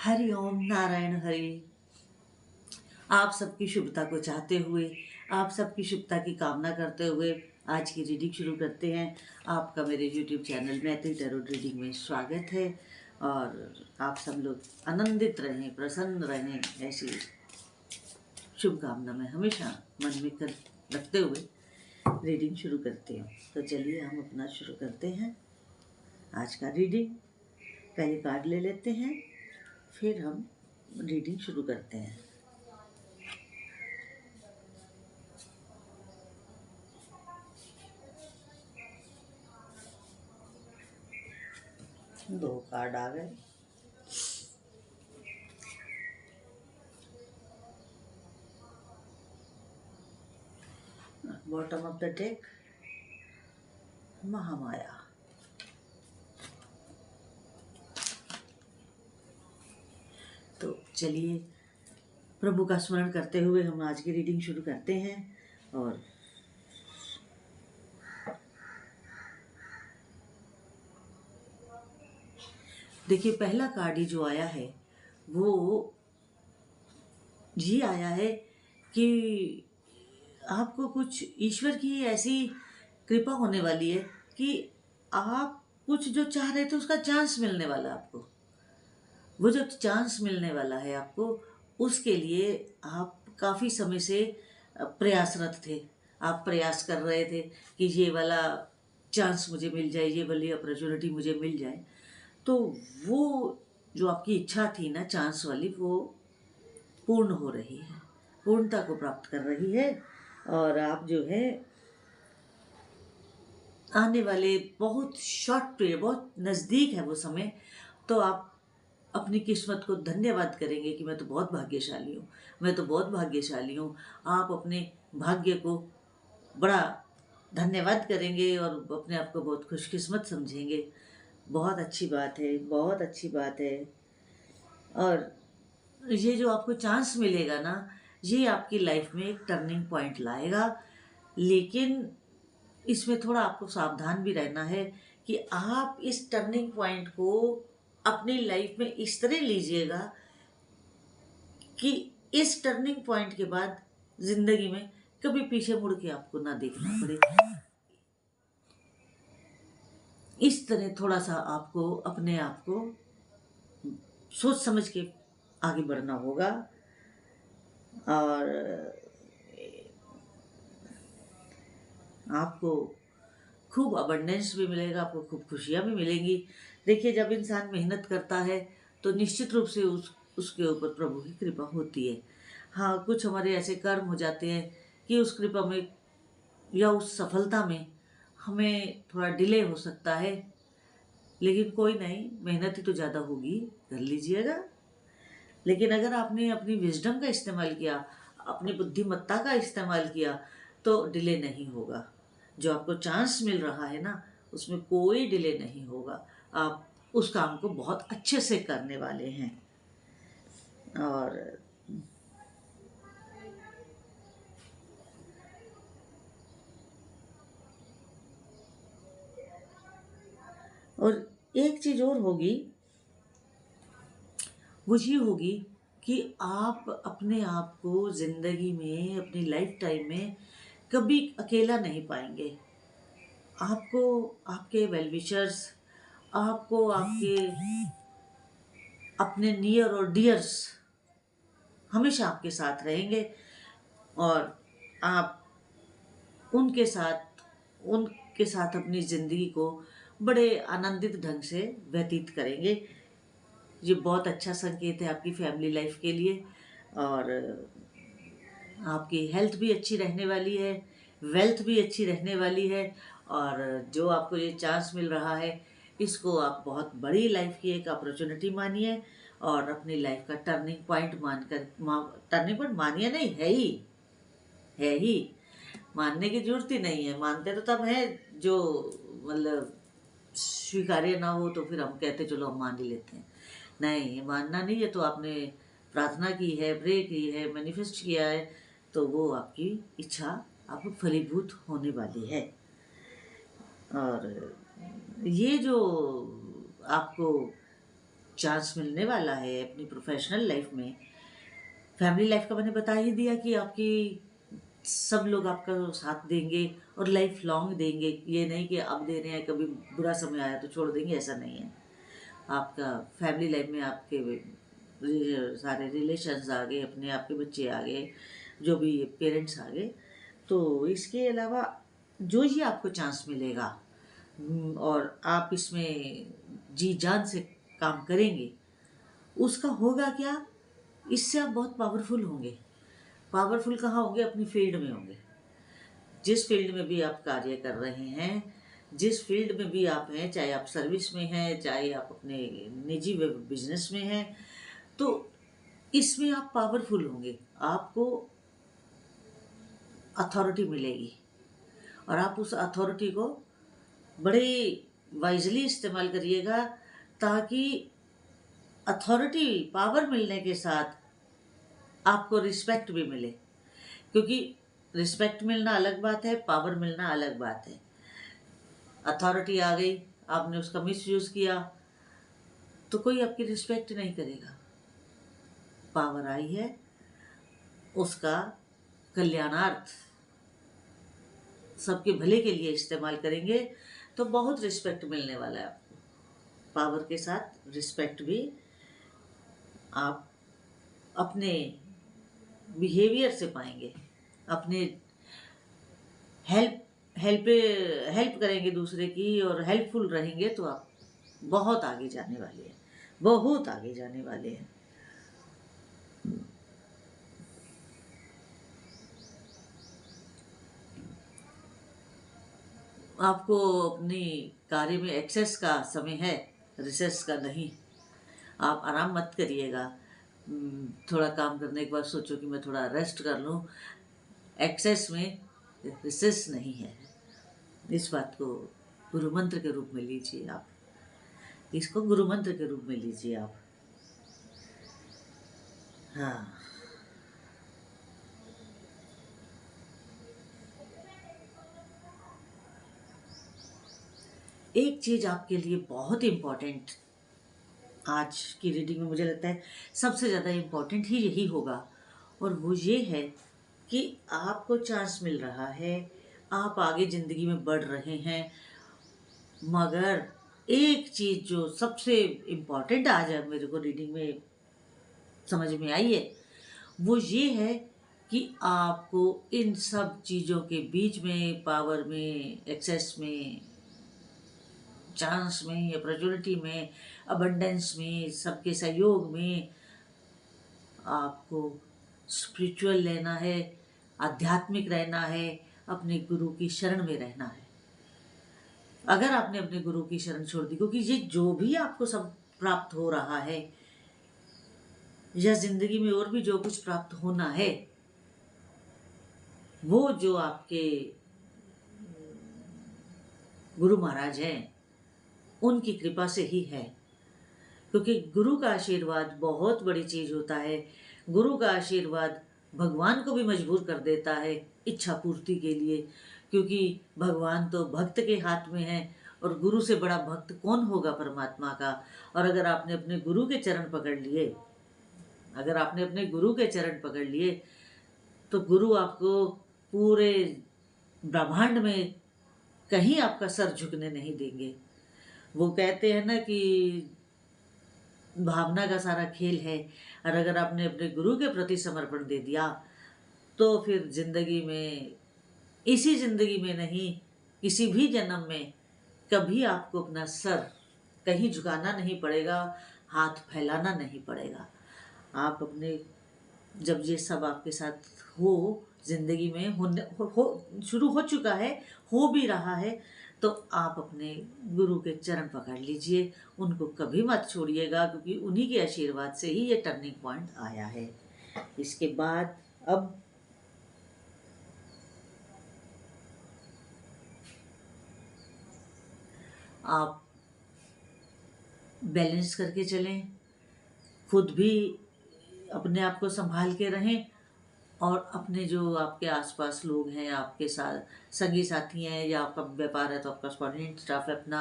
हरि ओम नारायण हरि। आप सबकी शुभता को चाहते हुए, आप सबकी शुभता की कामना करते हुए आज की रीडिंग शुरू करते हैं। आपका मेरे YouTube चैनल मैत्री टैरोट रीडिंग में स्वागत है और आप सब लोग आनंदित रहें, प्रसन्न रहें, ऐसी शुभकामना मैं हमेशा मन में कर रखते हुए रीडिंग शुरू करते हैं। तो चलिए हम अपना शुरू करते हैं आज का रीडिंग। पहले कार्ड ले लेते हैं, फिर हम रीडिंग शुरू करते हैं। दो कार्ड आ गए। Bottom of the deck Mahamaya. तो चलिए प्रभु का स्मरण करते हुए हम आज की रीडिंग शुरू करते हैं। और देखिए, पहला कार्ड ही जो आया है वो ये आया है कि आपको कुछ ईश्वर की ऐसी कृपा होने वाली है कि आप कुछ जो चाह रहे थे उसका चांस मिलने वाला है आपको। वो जो चांस मिलने वाला है आपको, उसके लिए आप काफ़ी समय से प्रयासरत थे। आप प्रयास कर रहे थे कि ये वाला चांस मुझे मिल जाए, ये वाली अपॉर्चुनिटी मुझे मिल जाए। तो वो जो आपकी इच्छा थी ना चांस वाली, वो पूर्ण हो रही है, पूर्णता को प्राप्त कर रही है। और आप जो है आने वाले बहुत शॉर्ट पीरियड, बहुत नज़दीक है वो समय, तो आप अपनी किस्मत को धन्यवाद करेंगे कि मैं तो बहुत भाग्यशाली हूँ, मैं तो बहुत भाग्यशाली हूँ। आप अपने भाग्य को बड़ा धन्यवाद करेंगे और अपने आप को बहुत खुशकिस्मत समझेंगे। बहुत अच्छी बात है, बहुत अच्छी बात है। और ये जो आपको चांस मिलेगा ना, ये आपकी लाइफ में एक टर्निंग पॉइंट लाएगा। लेकिन इसमें थोड़ा आपको सावधान भी रहना है कि आप इस टर्निंग पॉइंट को अपनी लाइफ में इस तरह लीजिएगा कि इस टर्निंग पॉइंट के बाद जिंदगी में कभी पीछे मुड़ के आपको ना देखना पड़े। इस तरह थोड़ा सा आपको अपने आप को सोच समझ के आगे बढ़ना होगा। और आपको खूब अबंडेंस भी मिलेगा, आपको खूब खुशियाँ भी मिलेंगी। देखिए, जब इंसान मेहनत करता है तो निश्चित रूप से उसके ऊपर प्रभु की कृपा होती है। हाँ, कुछ हमारे ऐसे कर्म हो जाते हैं कि उस कृपा में या उस सफलता में हमें थोड़ा डिले हो सकता है, लेकिन कोई नहीं, मेहनत ही तो ज़्यादा होगी, कर लीजिएगा। लेकिन अगर आपने अपनी विजडम का इस्तेमाल किया, अपनी बुद्धिमत्ता का इस्तेमाल किया, तो डिले नहीं होगा। जो आपको चांस मिल रहा है ना, उसमें कोई डिले नहीं होगा। आप उस काम को बहुत अच्छे से करने वाले हैं। और एक चीज़ और होगी, वो ये होगी कि आप अपने आप को ज़िंदगी में, अपनी लाइफ टाइम में कभी अकेला नहीं पाएंगे। आपको आपके वेल विशर्स, आपको आपके अपने नियर और डियर्स हमेशा आपके साथ रहेंगे और आप उनके साथ अपनी ज़िंदगी को बड़े आनंदित ढंग से व्यतीत करेंगे। ये बहुत अच्छा संकेत है आपकी फैमिली लाइफ के लिए। और आपकी हेल्थ भी अच्छी रहने वाली है, वेल्थ भी अच्छी रहने वाली है। और जो आपको ये चांस मिल रहा है, इसको आप बहुत बड़ी लाइफ की एक अपॉर्चुनिटी मानिए और अपनी लाइफ का टर्निंग पॉइंट टर्निंग पॉइंट मानिए, नहीं है ही, मानने की जरूरत ही नहीं है। मानते तो तब है जो मतलब स्वीकार्य ना हो, तो फिर हम कहते चलो हम मान ही लेते हैं। नहीं, ये मानना नहीं है। तो आपने प्रार्थना की है, प्रे की है, मैनिफेस्ट किया है, तो वो आपकी इच्छा आपको फलीभूत होने वाली है। और ये जो आपको चांस मिलने वाला है अपनी प्रोफेशनल लाइफ में। फैमिली लाइफ का मैंने बता ही दिया कि आपकी सब लोग आपका साथ देंगे और लाइफ लॉन्ग देंगे। ये नहीं कि अब दे रहे हैं, कभी बुरा समय आया तो छोड़ देंगे, ऐसा नहीं है। आपका फैमिली लाइफ में आपके सारे रिलेशंस आ गए, अपने आपके बच्चे आ गए, जो भी पेरेंट्स आ गए। तो इसके अलावा जो ही आपको चांस मिलेगा और आप इसमें जी जान से काम करेंगे, उसका होगा क्या, इससे आप बहुत पावरफुल होंगे। पावरफुल कहाँ होंगे? अपनी फील्ड में होंगे। जिस फील्ड में भी आप कार्य कर रहे हैं, जिस फील्ड में भी आप हैं, चाहे आप सर्विस में हैं, चाहे आप अपने निजी बिजनेस में हैं, तो इसमें आप पावरफुल होंगे। आपको अथॉरिटी मिलेगी और आप उस अथॉरिटी को बड़े वाइजली इस्तेमाल करिएगा, ताकि अथॉरिटी पावर मिलने के साथ आपको रिस्पेक्ट भी मिले। क्योंकि रिस्पेक्ट मिलना अलग बात है, पावर मिलना अलग बात है। अथॉरिटी आ गई, आपने उसका मिसयूज किया तो कोई आपकी रिस्पेक्ट नहीं करेगा। पावर आई है, उसका कल्याणार्थ, सबके भले के लिए इस्तेमाल करेंगे तो बहुत रिस्पेक्ट मिलने वाला है आपको। पावर के साथ रिस्पेक्ट भी आप अपने बिहेवियर से पाएंगे। अपने हेल्प हेल्प हेल्प करेंगे दूसरे की और हेल्पफुल रहेंगे तो आप बहुत आगे जाने वाले हैं, बहुत आगे जाने वाले हैं। आपको अपनी कार्य में एक्सेस का समय है, रिसेस का नहीं। आप आराम मत करिएगा। थोड़ा काम करने के बाद सोचो कि मैं थोड़ा रेस्ट कर लूँ। एक्सेस में रिसेस नहीं है। इस बात को गुरु मंत्र के रूप में लीजिए आप। इसको गुरु मंत्र के रूप में लीजिए आप। हाँ, एक चीज आपके लिए बहुत इम्पोर्टेंट आज की रीडिंग में मुझे लगता है सबसे ज़्यादा इम्पोर्टेंट ही यही होगा, और वो ये है कि आपको चांस मिल रहा है, आप आगे ज़िंदगी में बढ़ रहे हैं। मगर एक चीज़ जो सबसे इम्पोर्टेंट आज है मेरे को रीडिंग में समझ में आई है, वो ये है कि आपको इन सब चीज़ों के बीच में, पावर में, एक्सेस में, चांस में, अपॉर्चुनिटी में, अबंडेंस में, सबके सहयोग में, आपको स्पिरिचुअल लेना है, आध्यात्मिक रहना है, अपने गुरु की शरण में रहना है। अगर आपने अपने गुरु की शरण छोड़ दी, क्योंकि ये जो भी आपको सब प्राप्त हो रहा है या जिंदगी में और भी जो कुछ प्राप्त होना है, वो जो आपके गुरु महाराज हैं उनकी कृपा से ही है। क्योंकि गुरु का आशीर्वाद बहुत बड़ी चीज होता है। गुरु का आशीर्वाद भगवान को भी मजबूर कर देता है इच्छा पूर्ति के लिए, क्योंकि भगवान तो भक्त के हाथ में है और गुरु से बड़ा भक्त कौन होगा परमात्मा का। और अगर आपने अपने गुरु के चरण पकड़ लिए, अगर आपने अपने गुरु के चरण पकड़ लिए, तो गुरु आपको पूरे ब्रह्मांड में कहीं आपका सर झुकने नहीं देंगे। वो कहते हैं ना कि भावना का सारा खेल है, और अगर आपने अपने गुरु के प्रति समर्पण दे दिया तो फिर जिंदगी में, इसी जिंदगी में नहीं, किसी भी जन्म में कभी आपको अपना सर कहीं झुकाना नहीं पड़ेगा, हाथ फैलाना नहीं पड़ेगा। आप अपने, जब ये सब आपके साथ हो, जिंदगी में शुरू हो चुका है, हो भी रहा है, तो आप अपने गुरु के चरण पकड़ लीजिए, उनको कभी मत छोड़िएगा, क्योंकि उन्हीं के आशीर्वाद से ही ये टर्निंग पॉइंट आया है। इसके बाद अब आप बैलेंस करके चलें, खुद भी अपने आप को संभाल के रहें, और अपने जो आपके आसपास लोग हैं, आपके साथ संगी साथी हैं, या आपका व्यापार है तो आपका सपोर्टिंग स्टाफ है अपना,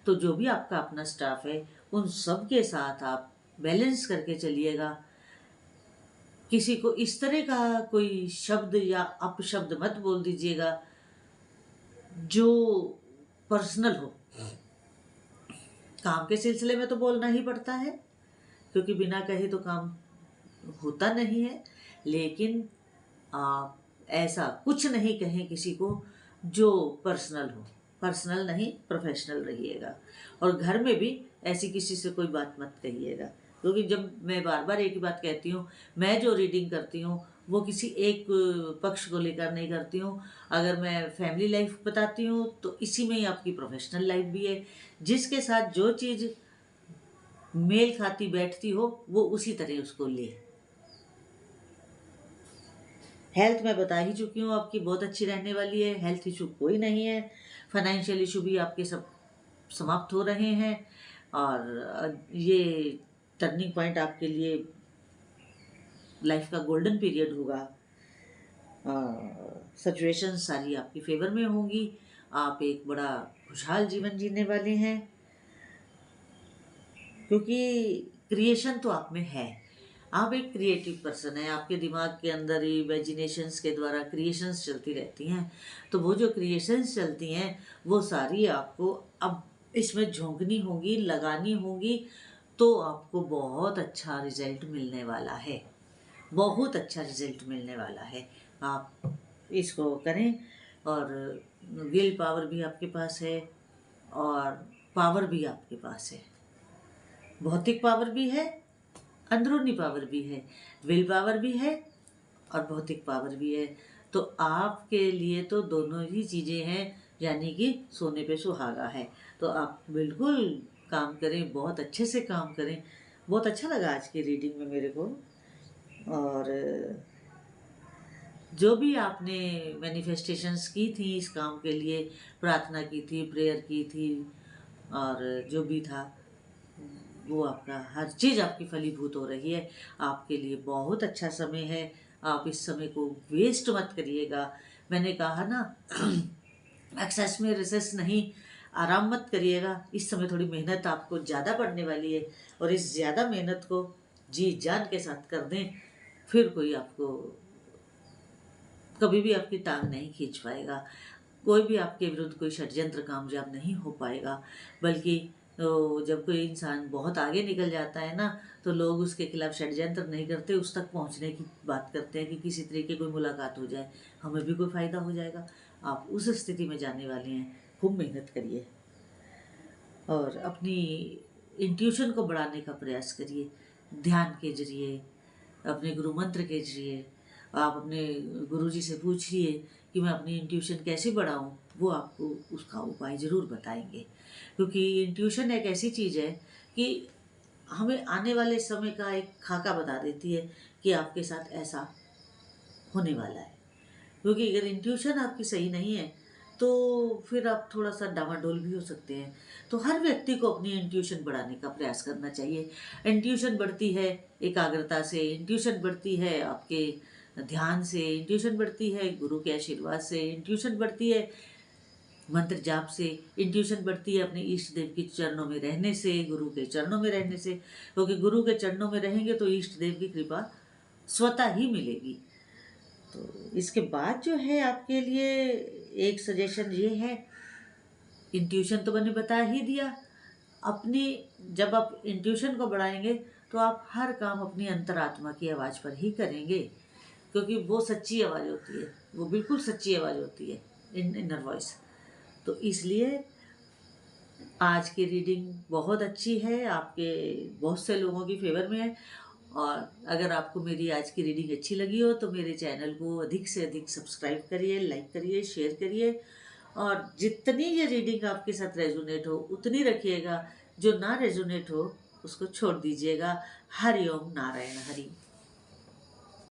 तो जो भी आपका अपना स्टाफ है उन सब के साथ आप बैलेंस करके चलिएगा। किसी को इस तरह का कोई शब्द या अपशब्द मत बोल दीजिएगा जो पर्सनल हो। काम के सिलसिले में तो बोलना ही पड़ता है, क्योंकि बिना कहे तो काम होता नहीं है, लेकिन आप ऐसा कुछ नहीं कहें किसी को जो पर्सनल हो। पर्सनल नहीं, प्रोफेशनल रहिएगा। और घर में भी ऐसी किसी से कोई बात मत कहिएगा, क्योंकि जब मैं बार बार एक ही बात कहती हूँ, मैं जो रीडिंग करती हूँ वो किसी एक पक्ष को लेकर नहीं करती हूँ। अगर मैं फैमिली लाइफ बताती हूँ तो इसी में ही आपकी प्रोफेशनल लाइफ भी है। जिसके साथ जो चीज़ मेल खाती बैठती हो वो उसी तरह उसको ले। हेल्थ मैं बता ही चुकी हूँ आपकी बहुत अच्छी रहने वाली है, हेल्थ इशू कोई नहीं है। फाइनेंशियल इशू भी आपके सब समाप्त हो रहे हैं, और ये टर्निंग पॉइंट आपके लिए लाइफ का गोल्डन पीरियड होगा। सिचुएशन सारी आपकी फेवर में होंगी। आप एक बड़ा खुशहाल जीवन जीने वाले हैं, क्योंकि क्रिएशन तो आप में है। आप एक क्रिएटिव पर्सन है, आपके दिमाग के अंदर इमेजिनेशंस के द्वारा क्रिएशंस चलती रहती हैं। तो वो जो क्रिएशंस चलती हैं वो सारी आपको अब इसमें झोंकनी होगी, लगानी होगी, तो आपको बहुत अच्छा रिजल्ट मिलने वाला है। बहुत अच्छा रिजल्ट मिलने वाला है। आप इसको करें। और विल पावर भी आपके पास है और पावर भी आपके पास है। भौतिक पावर भी है, अंदरूनी पावर भी है, विल पावर भी है और भौतिक पावर भी है। तो आपके लिए तो दोनों ही चीज़ें हैं, यानी कि सोने पे सुहागा है। तो आप बिल्कुल काम करें, बहुत अच्छे से काम करें। बहुत अच्छा लगा आज की रीडिंग में मेरे को। और जो भी आपने मैनिफेस्टेशंस की थी इस काम के लिए, प्रार्थना की थी, प्रेयर की थी, और जो भी था वो आपका हर चीज़ आपकी फलीभूत हो रही है। आपके लिए बहुत अच्छा समय है। आप इस समय को वेस्ट मत करिएगा। मैंने कहा ना एक्सेस में रिसेस नहीं, आराम मत करिएगा। इस समय थोड़ी मेहनत आपको ज़्यादा पड़ने वाली है, और इस ज़्यादा मेहनत को जी जान के साथ कर दें, फिर कोई आपको कभी भी आपकी टांग नहीं खींच पाएगा। कोई भी आपके विरुद्ध कोई षड्यंत्र कामयाब नहीं हो पाएगा। बल्कि तो जब कोई इंसान बहुत आगे निकल जाता है ना, तो लोग उसके खिलाफ षड्यंत्र नहीं करते, उस तक पहुंचने की बात करते हैं कि किसी तरीके कोई मुलाकात हो जाए, हमें भी कोई फ़ायदा हो जाएगा। आप उस स्थिति में जाने वाले हैं। खूब मेहनत करिए और अपनी इंट्यूशन को बढ़ाने का प्रयास करिए। ध्यान के जरिए, अपने गुरु मंत्र के जरिए आप अपने गुरुजी से पूछिए कि मैं अपनी इंट्यूशन कैसे बढ़ाऊं। वो आपको उसका उपाय ज़रूर बताएंगे, क्योंकि इंट्यूशन एक ऐसी चीज़ है कि हमें आने वाले समय का एक खाका बता देती है कि आपके साथ ऐसा होने वाला है। क्योंकि अगर इंट्यूशन आपकी सही नहीं है तो फिर आप थोड़ा सा डामाडोल भी हो सकते हैं। तो हर व्यक्ति को अपनी इंट्यूशन बढ़ाने का प्रयास करना चाहिए। इंट्यूशन बढ़ती है एकाग्रता से, इंट्यूशन बढ़ती है आपके ध्यान से, इंट्यूशन बढ़ती है गुरु के आशीर्वाद से, इंट्यूशन बढ़ती है मंत्र जाप से, इंट्यूशन बढ़ती है अपने इष्ट देव के चरणों में रहने से, गुरु के चरणों में रहने से। क्योंकि गुरु के चरणों में रहेंगे तो इष्ट देव की कृपा स्वतः ही मिलेगी। तो इसके बाद जो है आपके लिए एक सजेशन ये है, इंट्यूशन तो मैंने बता ही दिया। अपनी जब आप इंट्यूशन को बढ़ाएंगे तो आप हर काम अपनी अंतरात्मा की आवाज़ पर ही करेंगे, क्योंकि वो सच्ची आवाज़ होती है, वो बिल्कुल सच्ची आवाज़ होती है, इनर वॉइस। तो इसलिए आज की रीडिंग बहुत अच्छी है, आपके बहुत से लोगों की फेवर में है। और अगर आपको मेरी आज की रीडिंग अच्छी लगी हो तो मेरे चैनल को अधिक से अधिक सब्सक्राइब करिए, लाइक करिए, शेयर करिए। और जितनी ये रीडिंग आपके साथ रेजोनेट हो उतनी रखिएगा, जो ना रेजोनेट हो उसको छोड़ दीजिएगा। हरि ओम नारायण हरि।